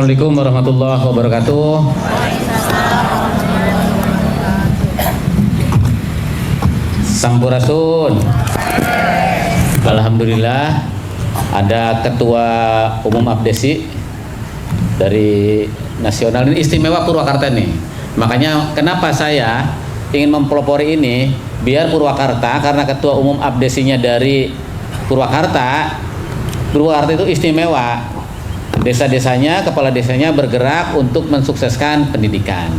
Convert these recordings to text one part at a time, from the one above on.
Assalamualaikum warahmatullahi wabarakatuh. Sampurasun. Alhamdulillah ada Ketua Umum Abdesi dari nasional, ini istimewa Purwakarta nih. Makanya kenapa saya ingin mempelopori ini, biar Purwakarta, karena Ketua Umum Abdesinya dari Purwakarta itu istimewa. Desa-desanya, kepala desanya bergerak untuk mensukseskan pendidikan.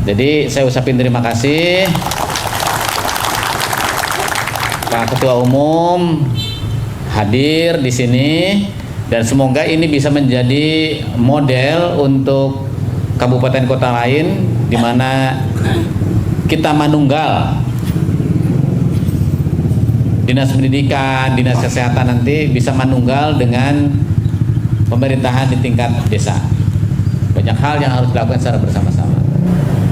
Jadi saya ucapin terima kasih Pak Ketua Umum hadir di sini, dan semoga ini bisa menjadi model untuk kabupaten kota lain di mana kita manunggal dinas pendidikan, dinas kesehatan nanti bisa manunggal dengan pemerintahan di tingkat desa. Banyak hal yang harus dilakukan secara bersama-sama.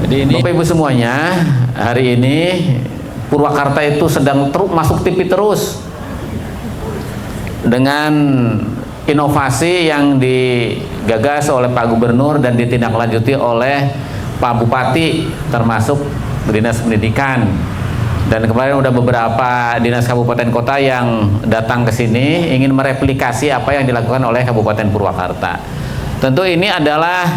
Jadi ini Bapak Ibu semuanya, hari ini Purwakarta itu sedang masuk TV terus dengan inovasi yang digagas oleh Pak Gubernur dan ditindaklanjuti oleh Pak Bupati, termasuk Dinas Pendidikan. Dan kemarin udah beberapa dinas kabupaten kota yang datang ke sini ingin mereplikasi apa yang dilakukan oleh Kabupaten Purwakarta. Tentu ini adalah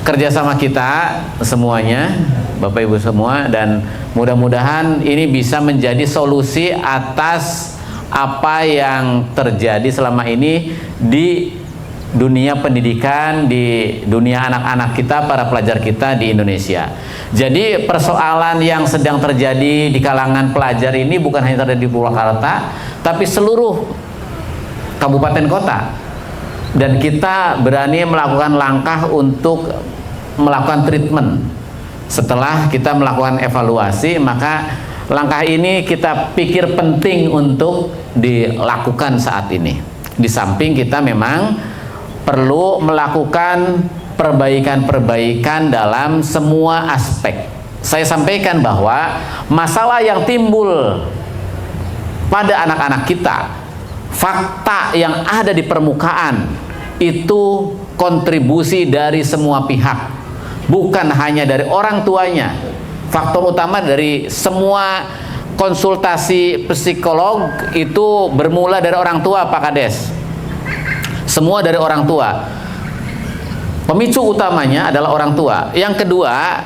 kerjasama kita semuanya, Bapak Ibu semua, dan mudah-mudahan ini bisa menjadi solusi atas apa yang terjadi selama ini di dunia pendidikan, di dunia anak-anak kita, para pelajar kita di Indonesia. Jadi persoalan yang sedang terjadi di kalangan pelajar ini bukan hanya terjadi di Purwakarta, tapi seluruh kabupaten kota. Dan kita berani melakukan langkah untuk melakukan treatment. Setelah kita melakukan evaluasi, maka langkah ini kita pikir penting untuk dilakukan saat ini. Di samping kita memang perlu melakukan perbaikan-perbaikan dalam semua aspek. Saya sampaikan bahwa masalah yang timbul pada anak-anak kita, fakta yang ada di permukaan, itu kontribusi dari semua pihak, bukan hanya dari orang tuanya. Faktor utama dari semua konsultasi psikolog itu bermula dari orang tua, Pak Kades. Semua dari orang tua. Pemicu utamanya adalah orang tua. Yang kedua,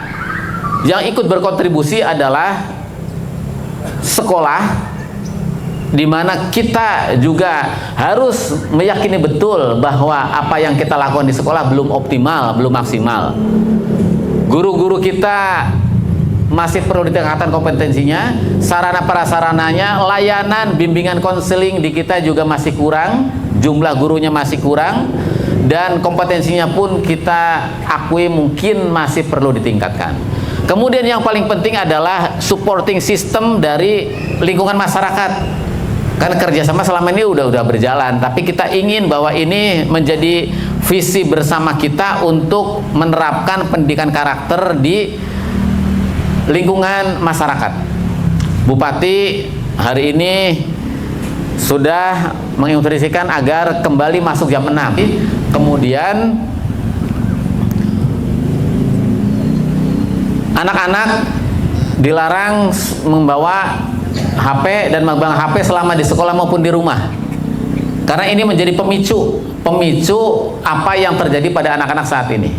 yang ikut berkontribusi adalah sekolah, di mana kita juga harus meyakini betul bahwa apa yang kita lakukan di sekolah belum optimal, belum maksimal. Guru-guru kita masih perlu ditingkatkan kompetensinya, sarana prasarananya, layanan bimbingan konseling di kita juga masih kurang, jumlah gurunya masih kurang, dan kompetensinya pun kita akui mungkin masih perlu ditingkatkan. Kemudian yang paling penting adalah supporting system dari lingkungan masyarakat. Karena kerjasama selama ini udah berjalan, tapi kita ingin bahwa ini menjadi visi bersama kita untuk menerapkan pendidikan karakter di lingkungan masyarakat. Bupati hari ini sudah menginstruksikan agar kembali masuk jam 6. Kemudian anak-anak dilarang membawa HP dan memegang HP selama di sekolah maupun di rumah. Karena ini menjadi pemicu apa yang terjadi pada anak-anak saat ini.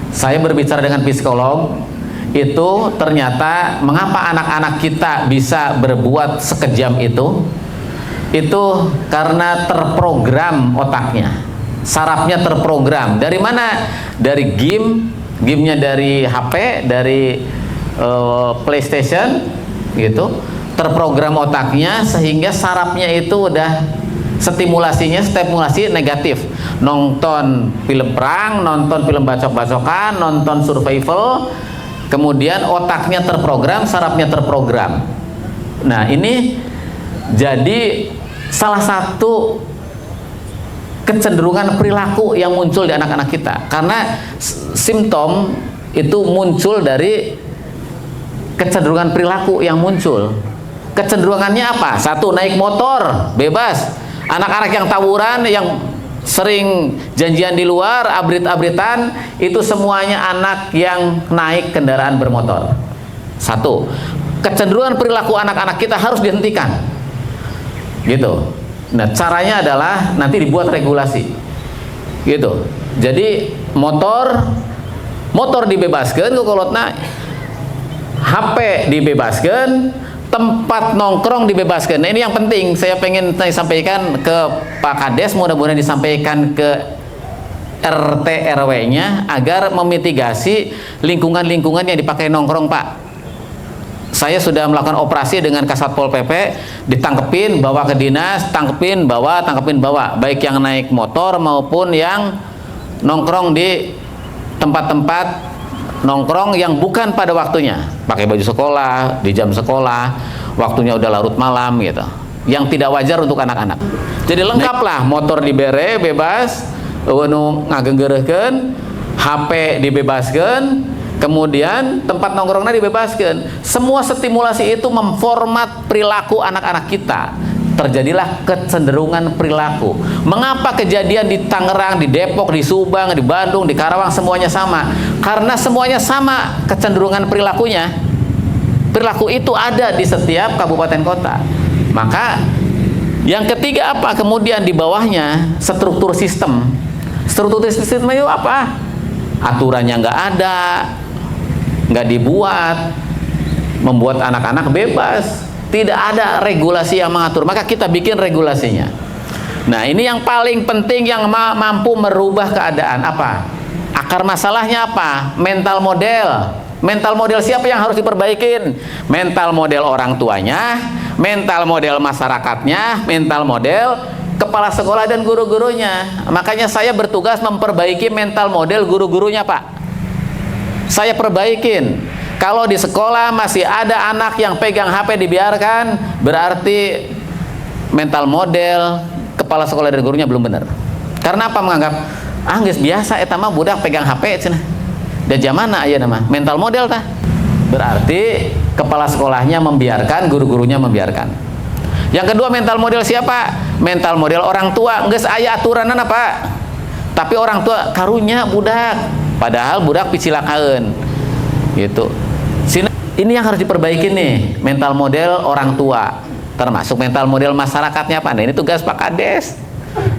Saya berbicara dengan psikolog, itu ternyata mengapa anak-anak kita bisa berbuat sekejam itu karena terprogram otaknya, sarafnya terprogram. Dari mana? Dari gamenya dari HP, dari PlayStation gitu, terprogram otaknya sehingga sarafnya itu udah stimulasi negatif. Nonton film perang, nonton film bacok-bacokan, nonton survival, kemudian otaknya terprogram, sarafnya terprogram. Nah, ini jadi salah satu kecenderungan perilaku yang muncul di anak-anak kita, karena simptom itu muncul dari kecenderungan perilaku yang muncul. Kecenderungannya apa? Satu, naik motor bebas. Anak-anak yang tawuran, yang sering janjian di luar, abrit-abritan, itu semuanya anak yang naik kendaraan bermotor. Satu, kecenderungan perilaku anak-anak kita harus dihentikan, gitu. Nah, caranya adalah nanti dibuat regulasi, gitu. Jadi motor dibebaskan ke kolotna, HP dibebaskan, tempat nongkrong dibebaskan. Nah, ini yang penting saya pengen sampaikan ke Pak Kades, mudah-mudahan disampaikan ke RT RW-nya agar memitigasi lingkungan-lingkungan yang dipakai nongkrong, Pak. Saya sudah melakukan operasi dengan Kasatpol PP, ditangkepin, bawa ke dinas, tangkepin, bawa, baik yang naik motor maupun yang nongkrong di tempat-tempat nongkrong yang bukan pada waktunya, pakai baju sekolah, di jam sekolah, waktunya udah larut malam gitu, yang tidak wajar untuk anak-anak. Jadi lengkaplah, motor dibere bebas, ngagenggerehkeun, HP dibebaskan, kemudian tempat nongkrongnya dibebaskan. Semua stimulasi itu memformat perilaku anak-anak kita. Terjadilah kecenderungan perilaku. Mengapa kejadian di Tangerang, di Depok, di Subang, di Bandung, di Karawang semuanya sama? Karena semuanya sama kecenderungan perilakunya. Perilaku itu ada di setiap kabupaten kota. Maka yang ketiga apa? Kemudian di bawahnya struktur sistem. Struktur sistem itu apa? Aturannya nggak ada, nggak dibuat, membuat anak-anak bebas. Tidak ada regulasi yang mengatur, maka kita bikin regulasinya. Nah, ini yang paling penting yang mampu merubah keadaan. Apa? Akar masalahnya apa? Mental model. Mental model siapa yang harus diperbaikin? Mental model orang tuanya, mental model masyarakatnya, mental model kepala sekolah dan guru-gurunya. Makanya saya bertugas memperbaiki mental model guru-gurunya, Pak. Saya perbaikin. Kalau di sekolah masih ada anak yang pegang HP dibiarkan, berarti mental model kepala sekolah dan gurunya belum benar. Karena apa? Menganggap geus biasa eta mah budak pegang HP cenah. Da jamana aya nama mental model tah. Berarti kepala sekolahnya membiarkan, guru-gurunya membiarkan. Yang kedua, mental model siapa? Mental model orang tua. Geus aya aturanna, Pak. Tapi orang tua karunya budak, padahal budak picilakaeun. Gitu. Ini yang harus diperbaiki nih, mental model orang tua, termasuk mental model masyarakatnya, Pak. Nah, ini tugas Pak Kades.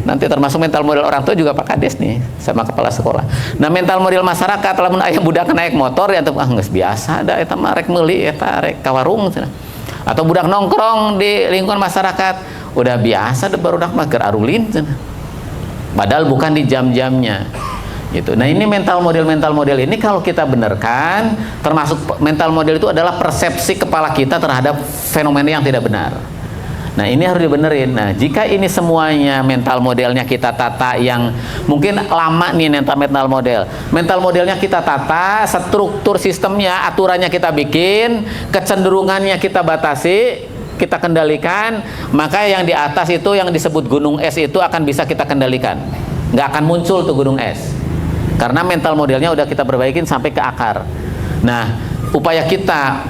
Nanti termasuk mental model orang tua juga Pak Kades nih, sama kepala sekolah. Nah, mental model masyarakat, lamun aya budak naik motor ya geus biasa da eta mah rek meuli eta rek ka warung cenah. Atau budak nongkrong di lingkungan masyarakat, udah biasa da barudak mah keur arulin cenah. Padahal bukan di jam-jamnya. Gitu. Nah, ini mental model ini kalau kita benarkan, termasuk mental model itu adalah persepsi kepala kita terhadap fenomena yang tidak benar. Nah, ini harus dibenerin. Nah, jika ini semuanya mental modelnya kita tata, yang mungkin lama nih mental model. Mental modelnya kita tata, struktur sistemnya, aturannya kita bikin, kecenderungannya kita batasi, kita kendalikan, maka yang di atas itu yang disebut gunung es itu akan bisa kita kendalikan. Nggak akan muncul tuh gunung es. Karena mental modelnya udah kita perbaikin sampai ke akar. Nah, upaya kita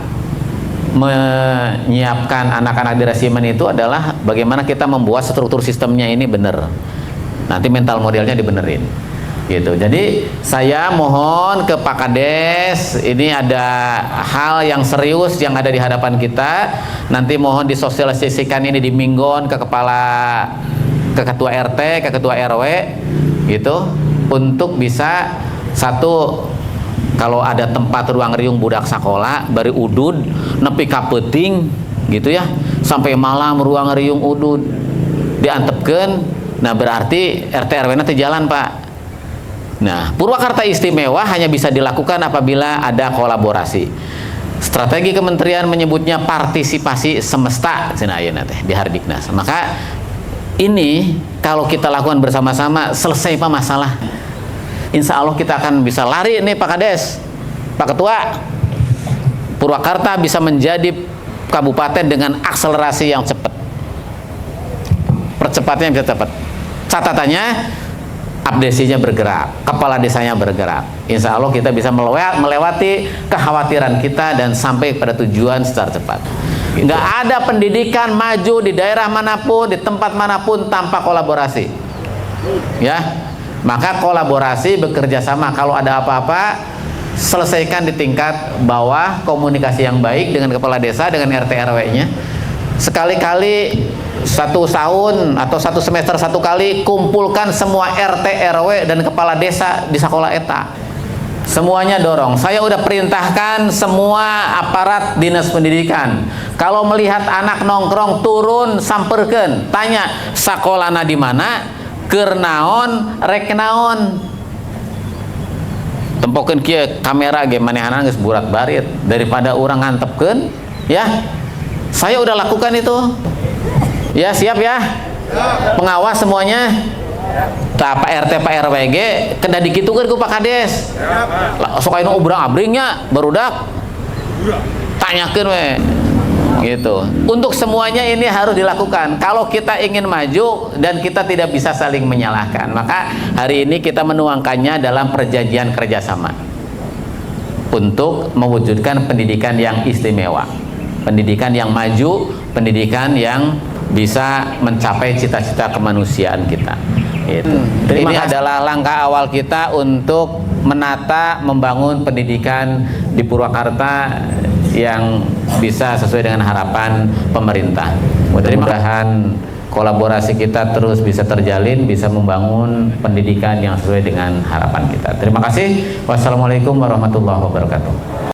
menyiapkan anak-anak di resimen itu adalah bagaimana kita membuat struktur sistemnya ini benar. Nanti mental modelnya dibenerin. Gitu. Jadi saya mohon ke Pak Kades, ini ada hal yang serius yang ada di hadapan kita. Nanti mohon disosialisasikan ini di Minggon ke ketua RT, ke ketua RW, gitu. Untuk bisa satu, kalau ada tempat ruang riung budak sekolah bari udud nepi ka peuting gitu ya, sampai malam ruang riung udud diantepkeun. Nah, berarti RT RW nanti jalan, Pak. Nah, Purwakarta Istimewa hanya bisa dilakukan apabila ada kolaborasi. Strategi kementerian menyebutnya partisipasi semesta cenah ayeuna teh di Hardiknas. Maka ini kalau kita lakukan bersama-sama, selesai Pak masalah. Insya Allah kita akan bisa lari nih Pak Kades, Pak Ketua. Purwakarta bisa menjadi kabupaten dengan akselerasi yang cepat. Percepatnya bisa cepat. Catatannya, abdesinya bergerak, kepala desanya bergerak. Insya Allah kita bisa melewati kekhawatiran kita dan sampai pada tujuan secara cepat. Nggak ada pendidikan maju di daerah manapun, di tempat manapun tanpa kolaborasi. Ya, maka kolaborasi, bekerja sama. Kalau ada apa-apa, selesaikan di tingkat bawah, komunikasi yang baik dengan kepala desa, dengan RT RW-nya. Sekali-kali satu tahun atau satu semester satu kali, kumpulkan semua RT RW dan kepala desa di sekolah eta. Semuanya dorong. Saya udah perintahkan semua aparat dinas pendidikan, kalau melihat anak nongkrong, turun samperkeun, tanya sakolana di mana, keur naon, rek naon. Tempokeun kieu kamera ge manehana geus burat-barit, daripada urang ngantepkeun, ya. Saya udah lakukan itu. Ya, siap ya? Pengawas semuanya. Pak RT Pak RW ge kedah dikitukeun ku Pak Kades. Sok anu ubrang-abringnya barudak. Tanyakeun we. Gitu. Untuk semuanya ini harus dilakukan. Kalau kita ingin maju dan kita tidak bisa saling menyalahkan, maka hari ini kita menuangkannya dalam perjanjian kerjasama untuk mewujudkan pendidikan yang istimewa, pendidikan yang maju, pendidikan yang bisa mencapai cita-cita kemanusiaan kita. Gitu. Ini adalah langkah awal kita untuk menata, membangun pendidikan di Purwakarta yang bisa sesuai dengan harapan pemerintah. Mudah-mudahan kolaborasi kita terus bisa terjalin, bisa membangun pendidikan yang sesuai dengan harapan kita. Terima kasih. Wassalamualaikum warahmatullahi wabarakatuh.